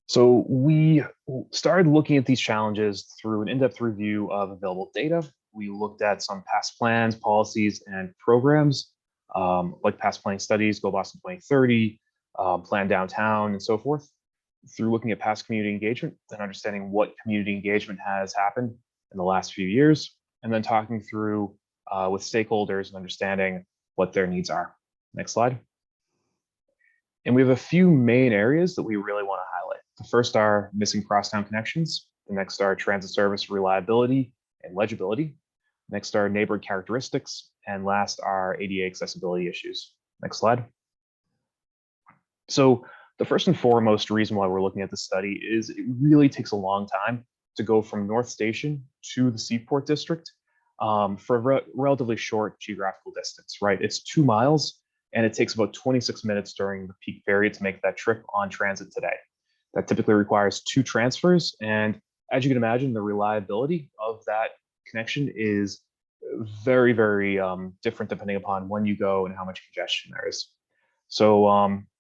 So we started looking at these challenges through an in-depth review of available data. We looked at some past plans, policies, and programs, like past planning studies, Go Boston 2030, Plan Downtown, and so forth. Through looking at past community engagement and understanding what community engagement has happened in the last few years, and then talking through with stakeholders and understanding what their needs are. Next slide. And we have a few main areas that we really want to highlight. The first are missing crosstown connections. The next are transit service reliability and legibility. Next are neighborhood characteristics. And last are ADA accessibility issues. Next slide. So the first and foremost reason why we're looking at this study is it really takes a long time to go from North Station to the Seaport District for a relatively short geographical distance, right? It's 2 miles, and it takes about 26 minutes during the peak period to make that trip on transit today. That typically requires 2 transfers, and as you can imagine, the reliability of that connection is very, very different depending upon when you go and how much congestion there is. So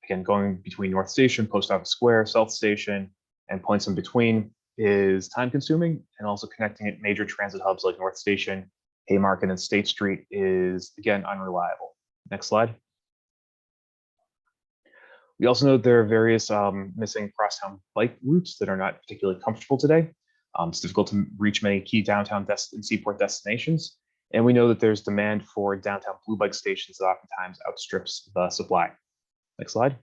again, going between North Station, Post Office Square, South Station, and points in between is time consuming, and also connecting at major transit hubs like North Station, Haymarket, and State Street is, again, unreliable. Next slide. We also know there are various missing crosstown bike routes that are not particularly comfortable today. It's difficult to reach many key downtown and Seaport destinations. And we know that there's demand for downtown blue bike stations that oftentimes outstrips the supply. Next slide.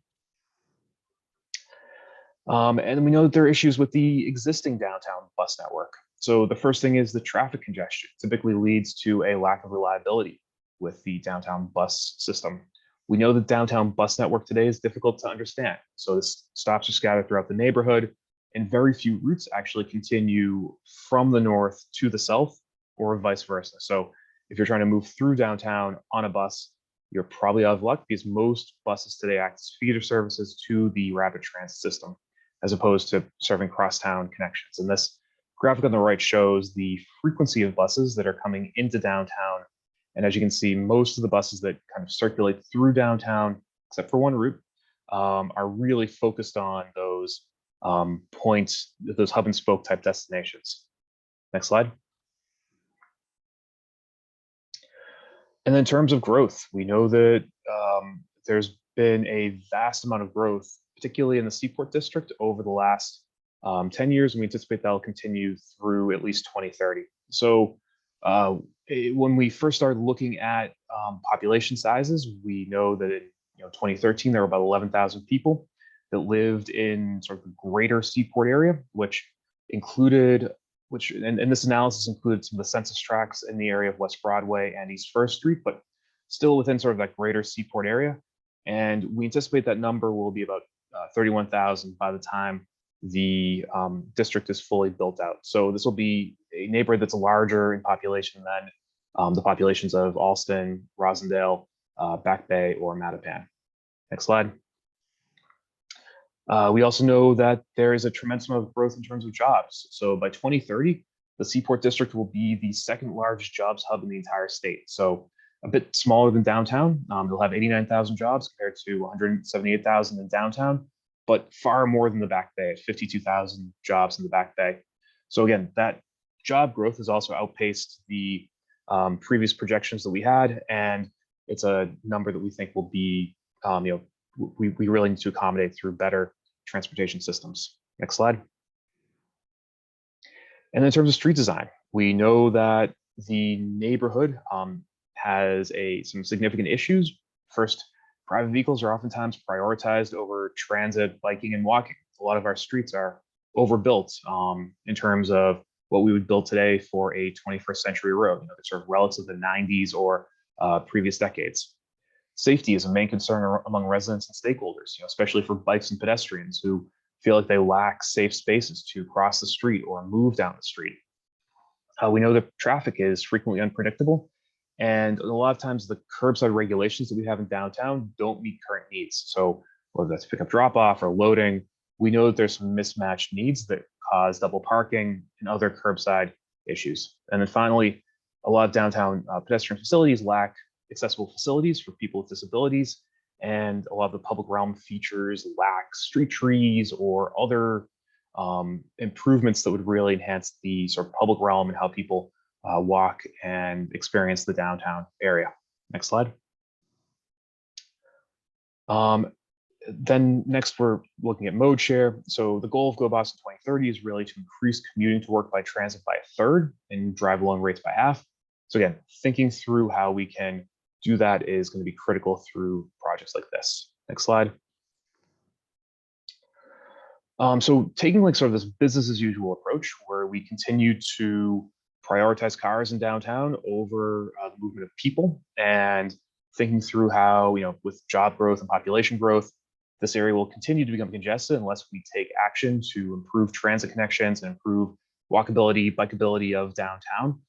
And we know that there are issues with the existing downtown bus network. So the first thing is the traffic congestion typically leads to a lack of reliability with the downtown bus system. We know the downtown bus network today is difficult to understand. So the stops are scattered throughout the neighborhood, and very few routes actually continue from the north to the south or vice versa. So if you're trying to move through downtown on a bus, you're probably out of luck because most buses today act as feeder services to the rapid transit system, as opposed to serving crosstown connections. And this graphic on the right shows the frequency of buses that are coming into downtown. And as you can see, most of the buses that kind of circulate through downtown, except for one route, are really focused on those points, those hub and spoke type destinations. Next slide. And then in terms of growth, we know that there's been a vast amount of growth, particularly in the Seaport District over the last 10 years, and we anticipate that'll continue through at least 2030. So when we first started looking at population sizes, we know that in 2013, there were about 11,000 people that lived in sort of the greater Seaport area, which included, and this analysis included some of the census tracts in the area of West Broadway and East First Street, but still within sort of that greater Seaport area. And we anticipate that number will be about 31,000 by the time the district is fully built out. So this will be a neighborhood that's larger in population than the populations of Alston, Rosendale, Back Bay, or Mattapan. Next slide. We also know that there is a tremendous amount of growth in terms of jobs. So by 2030, the Seaport District will be the second largest jobs hub in the entire state. So a bit smaller than downtown. They'll have 89,000 jobs compared to 178,000 in downtown, but far more than the Back Bay at 52,000 jobs in the Back Bay. So again, that job growth has also outpaced the previous projections that we had, and it's a number that we think will be, we really need to accommodate through better transportation systems. Next slide. And in terms of street design, we know that the neighborhood has some significant issues. First, private vehicles are oftentimes prioritized over transit, biking, and walking. A lot of our streets are overbuilt in terms of what we would build today for a 21st century road, that's sort of relative to the 90s or previous decades. Safety is a main concern among residents and stakeholders, especially for bikes and pedestrians who feel like they lack safe spaces to cross the street or move down the street. We know that traffic is frequently unpredictable, and a lot of times the curbside regulations that we have in downtown don't meet current needs. So whether that's pickup drop-off or loading, we know that there's some mismatched needs that cause double parking and other curbside issues. And then finally, a lot of downtown pedestrian facilities lack accessible facilities for people with disabilities, and a lot of the public realm features lack street trees or other improvements that would really enhance the sort of public realm and how people walk and experience the downtown area. Next slide. Then next, we're looking at mode share. So the goal of Go Boston 2030 is really to increase commuting to work by transit by a third and drive along rates by half. So again, thinking through how we can do that is going to be critical through projects like this. Next slide. So taking like sort of this business as usual approach where we continue to prioritize cars in downtown over the movement of people, and thinking through how, with job growth and population growth, this area will continue to become congested unless we take action to improve transit connections and improve walkability, bikeability of downtown.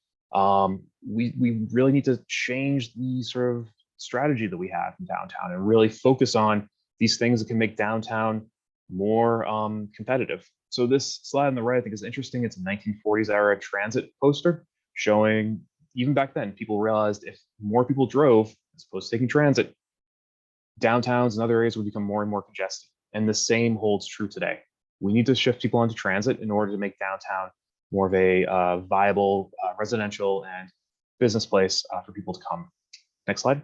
We really need to change the sort of strategy that we have in downtown and really focus on these things that can make downtown more competitive. So this slide on the right, I think, is interesting. It's a 1940s era transit poster showing even back then, people realized if more people drove as opposed to taking transit, downtowns and other areas would become more and more congested. And the same holds true today. We need to shift people onto transit in order to make downtown more of a viable residential and business place for people to come. Next slide.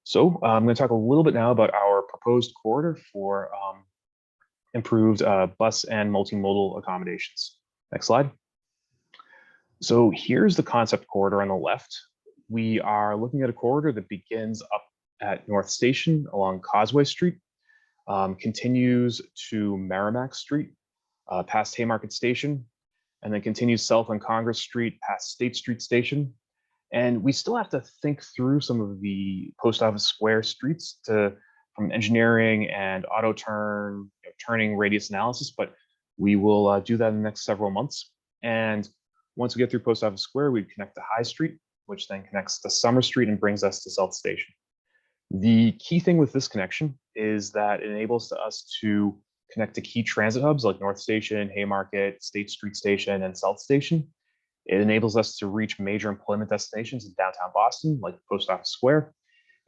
So I'm going to talk a little bit now about our proposed corridor for improved bus and multimodal accommodations. Next slide. So here's the concept corridor on the left. We are looking at a corridor that begins up at North Station along Causeway Street, continues to Merrimack Street, past Haymarket Station, and then continues south on Congress Street past State Street Station. And we still have to think through some of the Post Office Square streets from engineering and auto turn, turning radius analysis, but we will do that in the next several months. And once we get through Post Office Square, we connect to High Street, which then connects to Summer Street and brings us to South Station. The key thing with this connection is that it enables us to connect to key transit hubs like North Station, Haymarket, State Street Station, and South Station. It enables us to reach major employment destinations in downtown Boston, like Post Office Square.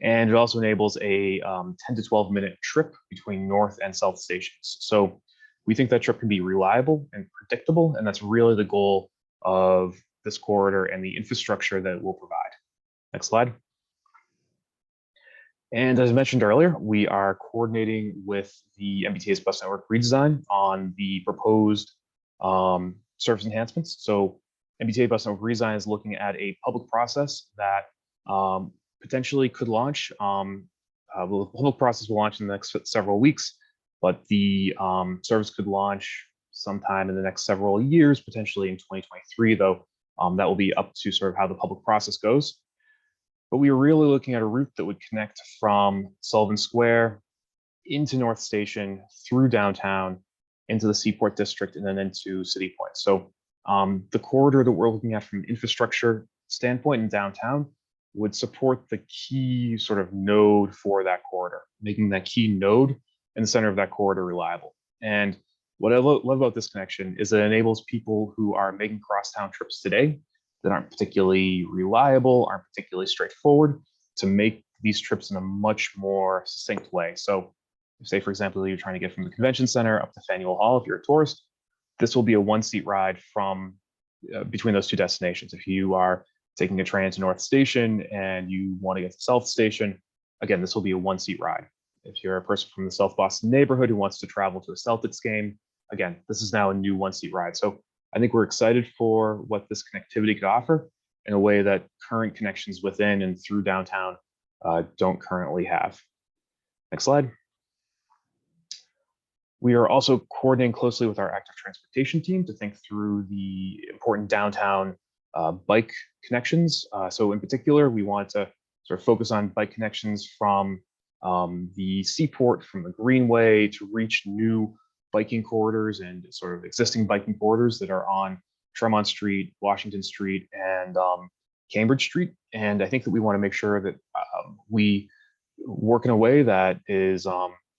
And it also enables a 10 to 12 minute trip between North and South stations. So we think that trip can be reliable and predictable, and that's really the goal of this corridor and the infrastructure that it will provide. Next slide. And as I mentioned earlier, we are coordinating with the MBTA's bus network redesign on the proposed service enhancements. So MBTA bus network redesign is looking at a public process that potentially could launch. The public process will launch in the next several weeks, but the service could launch sometime in the next several years, potentially in 2023, though that will be up to sort of how the public process goes. But we are really looking at a route that would connect from Sullivan Square into North Station, through downtown, into the Seaport District, and then into City Point. So the corridor that we're looking at from an infrastructure standpoint in downtown would support the key sort of node for that corridor, making that key node in the center of that corridor reliable. And what I love about this connection is that it enables people who are making crosstown trips today that aren't particularly reliable, aren't particularly straightforward, to make these trips in a much more succinct way. So say, for example, you're trying to get from the convention center up to Faneuil Hall if you're a tourist, this will be a one-seat ride from between those two destinations. If you are taking a train to North Station and you want to get to South Station, again, this will be a one-seat ride. If you're a person from the South Boston neighborhood who wants to travel to a Celtics game, again, this is now a new one-seat ride. So I think we're excited for what this connectivity could offer in a way that current connections within and through downtown don't currently have. Next slide. We are also coordinating closely with our active transportation team to think through the important downtown bike connections. So in particular, we want to sort of focus on bike connections from the Seaport, from the Greenway, to reach new biking corridors and sort of existing biking corridors that are on Tremont Street, Washington Street, and Cambridge Street. And I think that we want to make sure that we work in a way that is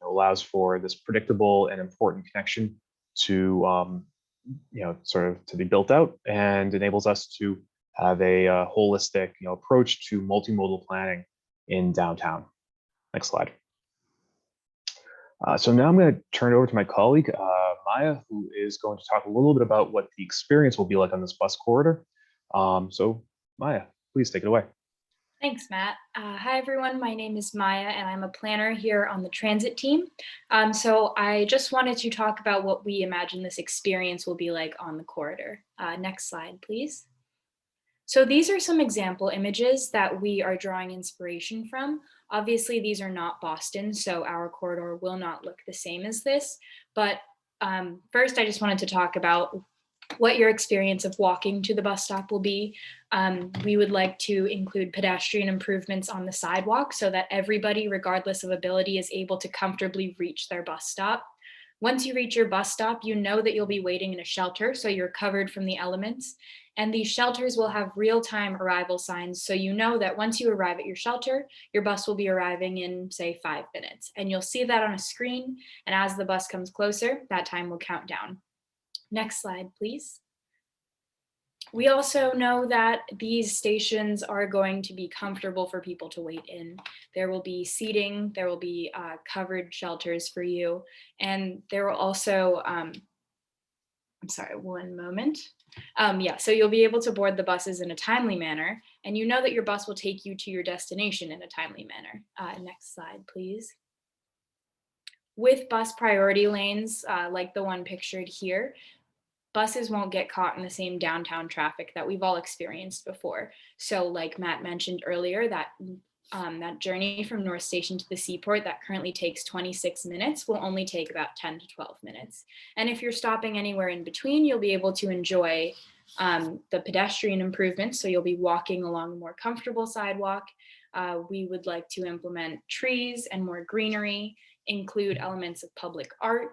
allows for this predictable and important connection to sort of to be built out, and enables us to have a holistic approach to multimodal planning in downtown. Next slide. So now I'm going to turn it over to my colleague, Maya, who is going to talk a little bit about what the experience will be like on this bus corridor. So Maya, please take it away. Thanks, Matt. Hi, everyone. My name is Maya, and I'm a planner here on the transit team. So I just wanted to talk about what we imagine this experience will be like on the corridor. Next slide, please. So these are some example images that we are drawing inspiration from. Obviously, these are not Boston, so our corridor will not look the same as this. But first, I just wanted to talk about what your experience of walking to the bus stop will be. We would like to include pedestrian improvements on the sidewalk so that everybody, regardless of ability, is able to comfortably reach their bus stop. Once you reach your bus stop, you know that you'll be waiting in a shelter, so you're covered from the elements. And these shelters will have real-time arrival signs, so you know that once you arrive at your shelter, your bus will be arriving in, say, 5 minutes. And you'll see that on a screen, and as the bus comes closer, that time will count down. Next slide, please. We also know that these stations are going to be comfortable for people to wait in. There will be seating, there will be covered shelters for you, and there will also, I'm sorry, one moment. So you'll be able to board the buses in a timely manner, and you know that your bus will take you to your destination in a timely manner. Next slide, please. With bus priority lanes, like the one pictured here, buses won't get caught in the same downtown traffic that we've all experienced before. So like Matt mentioned earlier, that journey from North Station to the Seaport that currently takes 26 minutes will only take about 10 to 12 minutes. And if you're stopping anywhere in between, you'll be able to enjoy the pedestrian improvements. So you'll be walking along a more comfortable sidewalk. We would like to implement trees and more greenery, include elements of public art,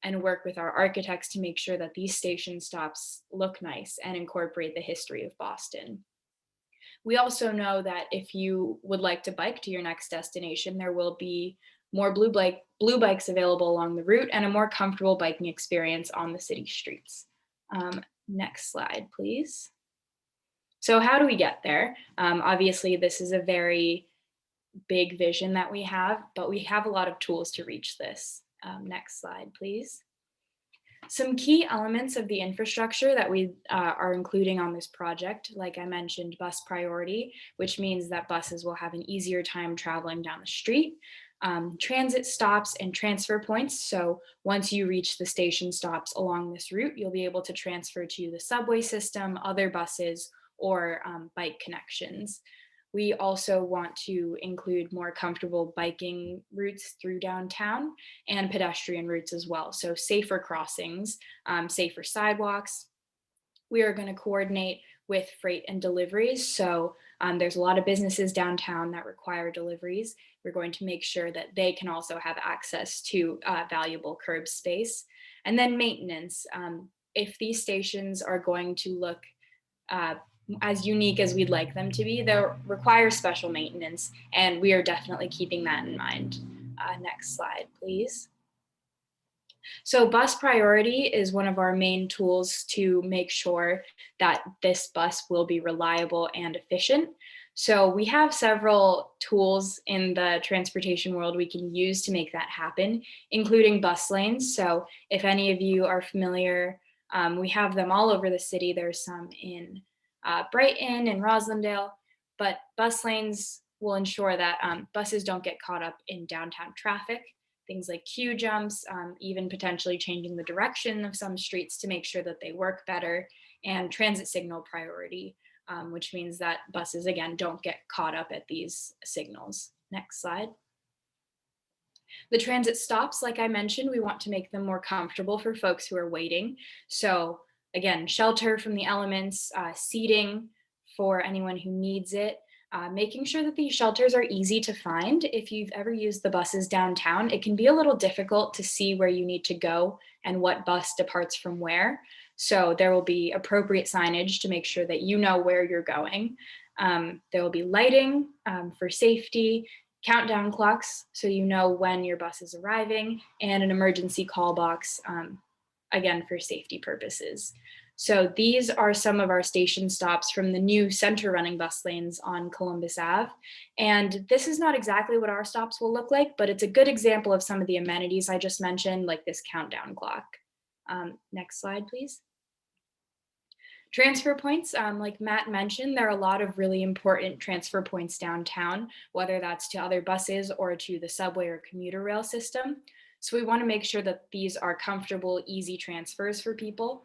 and work with our architects to make sure that these station stops look nice and incorporate the history of Boston. We also know that if you would like to bike to your next destination, there will be more blue bikes available along the route and a more comfortable biking experience on the city streets. Next slide, please. So how do we get there? Obviously, this is a very big vision that we have, but we have a lot of tools to reach this. Next slide, please. Some key elements of the infrastructure that we are including on this project, like I mentioned, bus priority, which means that buses will have an easier time traveling down the street. Transit stops and transfer points. So once you reach the station stops along this route, you'll be able to transfer to the subway system, other buses, or bike connections. We also want to include more comfortable biking routes through downtown and pedestrian routes as well. So safer crossings, safer sidewalks. We are going to coordinate with freight and deliveries. So there's a lot of businesses downtown that require deliveries. We're going to make sure that they can also have access to valuable curb space. And then maintenance. If these stations are going to look as unique as we'd like them to be, they'll require special maintenance, and we are definitely keeping that in mind. Next slide, please. So bus priority is one of our main tools to make sure that this bus will be reliable and efficient. So we have several tools in the transportation world we can use to make that happen, including bus lanes. So if any of you are familiar, we have them all over the city. There's some in Brighton and Roslindale, but bus lanes will ensure that buses don't get caught up in downtown traffic. Things like queue jumps, even potentially changing the direction of some streets to make sure that they work better, and transit signal priority, which means that buses, again, don't get caught up at these signals. Next slide. The transit stops, like I mentioned, we want to make them more comfortable for folks who are waiting. So again, shelter from the elements, seating for anyone who needs it, making sure that these shelters are easy to find. If you've ever used the buses downtown, it can be a little difficult to see where you need to go and what bus departs from where. So there will be appropriate signage to make sure that you know where you're going. There will be lighting for safety, countdown clocks so you know when your bus is arriving, and an emergency call box, again, for safety purposes. So these are some of our station stops from the new center running bus lanes on Columbus Ave. And this is not exactly what our stops will look like, but it's a good example of some of the amenities I just mentioned, like this countdown clock. Next slide, please. Transfer points, like Matt mentioned, there are a lot of really important transfer points downtown, whether that's to other buses or to the subway or commuter rail system. So we want to make sure that these are comfortable, easy transfers for people.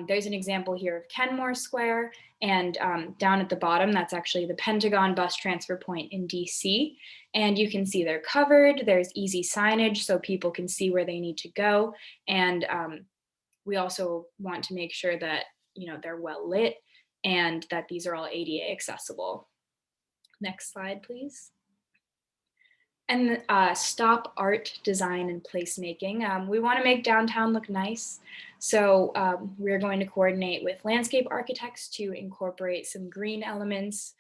There's an example here of Kenmore Square, and down at the bottom, that's actually the Pentagon bus transfer point in DC. And you can see they're covered, there's easy signage so people can see where they need to go. And we also want to make sure that they're well lit and that these are all ADA accessible. Next slide, please. And stop art, design, and placemaking. We want to make downtown look nice. So we're going to coordinate with landscape architects to incorporate some green elements,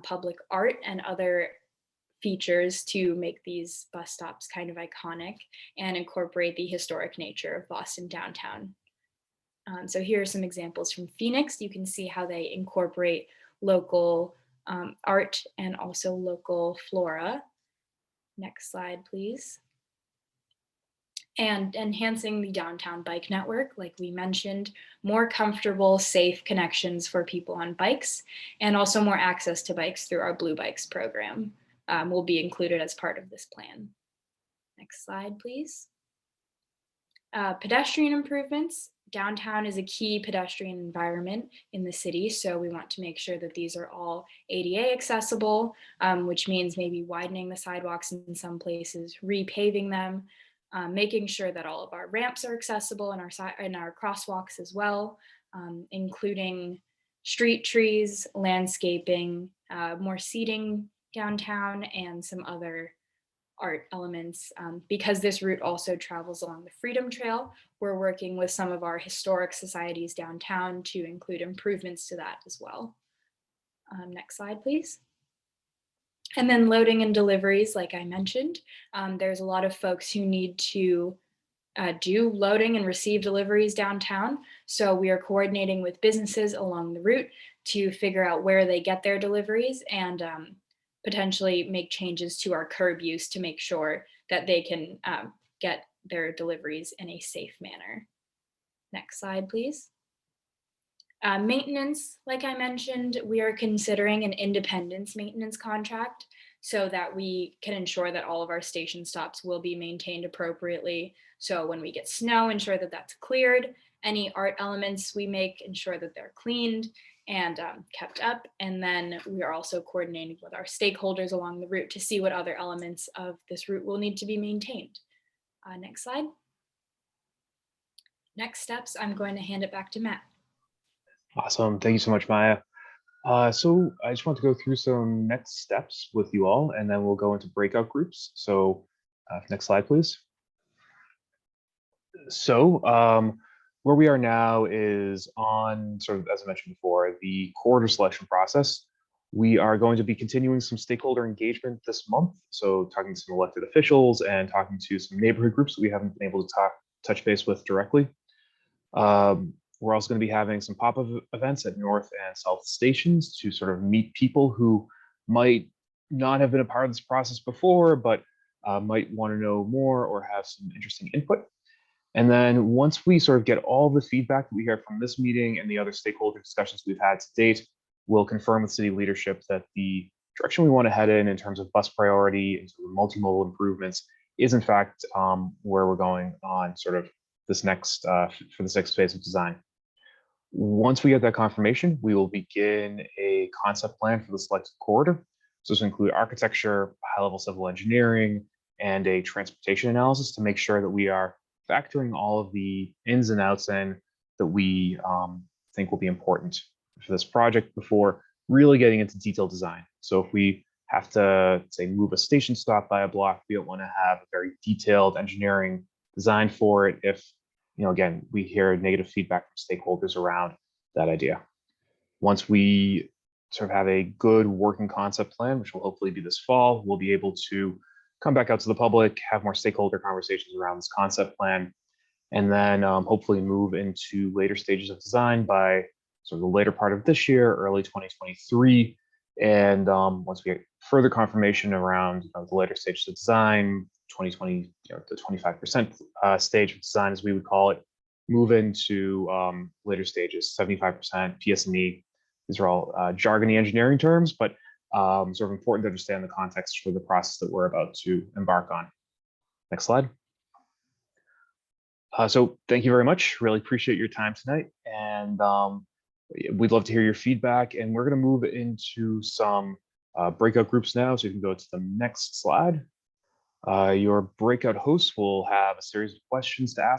public art, and other features to make these bus stops kind of iconic and incorporate the historic nature of Boston downtown. So here are some examples from Phoenix. You can see how they incorporate local art and also local flora. Next slide, please. And enhancing the downtown bike network, like we mentioned, more comfortable, safe connections for people on bikes, and also more access to bikes through our Blue Bikes program will be included as part of this plan. Next slide, please. Pedestrian improvements. Downtown is a key pedestrian environment in the city, so we want to make sure that these are all ADA accessible, which means maybe widening the sidewalks in some places, repaving them, making sure that all of our ramps are accessible and our crosswalks as well, including street trees, landscaping, more seating downtown, and some other art elements. Because this route also travels along the Freedom Trail, we're working with some of our historic societies downtown to include improvements to that as well. Next slide, please. And then loading and deliveries, like I mentioned, there's a lot of folks who need to do loading and receive deliveries downtown. So we are coordinating with businesses along the route to figure out where they get their deliveries and potentially make changes to our curb use to make sure that they can get their deliveries in a safe manner. Next slide, please. Maintenance, like I mentioned, we are considering an independence maintenance contract so that we can ensure that all of our station stops will be maintained appropriately. So when we get snow, ensure that that's cleared. Any art elements we make, ensure that they're cleaned and kept up. And then we are also coordinating with our stakeholders along the route to see what other elements of this route will need to be maintained. Next slide. Next steps, I'm going to hand it back to Matt. Awesome. Thank you so much, Maya. So I just want to go through some next steps with you all, and then we'll go into breakout groups. So next slide, please. So where we are now is on sort of, as I mentioned before, the corridor selection process. We are going to be continuing some stakeholder engagement this month. So talking to some elected officials and talking to some neighborhood groups that we haven't been able to touch base with directly. We're also going to be having some pop-up events at North and South stations to sort of meet people who might not have been a part of this process before, but might want to know more or have some interesting input. And then once we sort of get all the feedback that we hear from this meeting and the other stakeholder discussions we've had to date, we'll confirm with city leadership that the direction we want to head in terms of bus priority and sort of multimodal improvements is in fact where we're going on sort of this next for this next phase of design. Once we get that confirmation, we will begin a concept plan for the selected corridor. So this will include architecture, high-level civil engineering, and a transportation analysis to make sure that we are factoring all of the ins and outs in that we think will be important for this project before really getting into detailed design. So if we have to, say, move a station stop by a block, we don't want to have a very detailed engineering design for it if, again, we hear negative feedback from stakeholders around that idea. Once we sort of have a good working concept plan, which will hopefully be this fall, we'll be able to come back out to the public, have more stakeholder conversations around this concept plan, and then hopefully move into later stages of design by sort of the later part of this year, early 2023. And once we get further confirmation around the later stages of design, 2020, the 25% stage of design, as we would call it, move into later stages, 75% PS&E. These are all jargony engineering terms, but sort of important to understand the context for the process that we're about to embark on. Next slide. So thank you very much. Really appreciate your time tonight. And we'd love to hear your feedback. And we're going to move into some breakout groups now. So you can go to the next slide. Your breakout hosts will have a series of questions to ask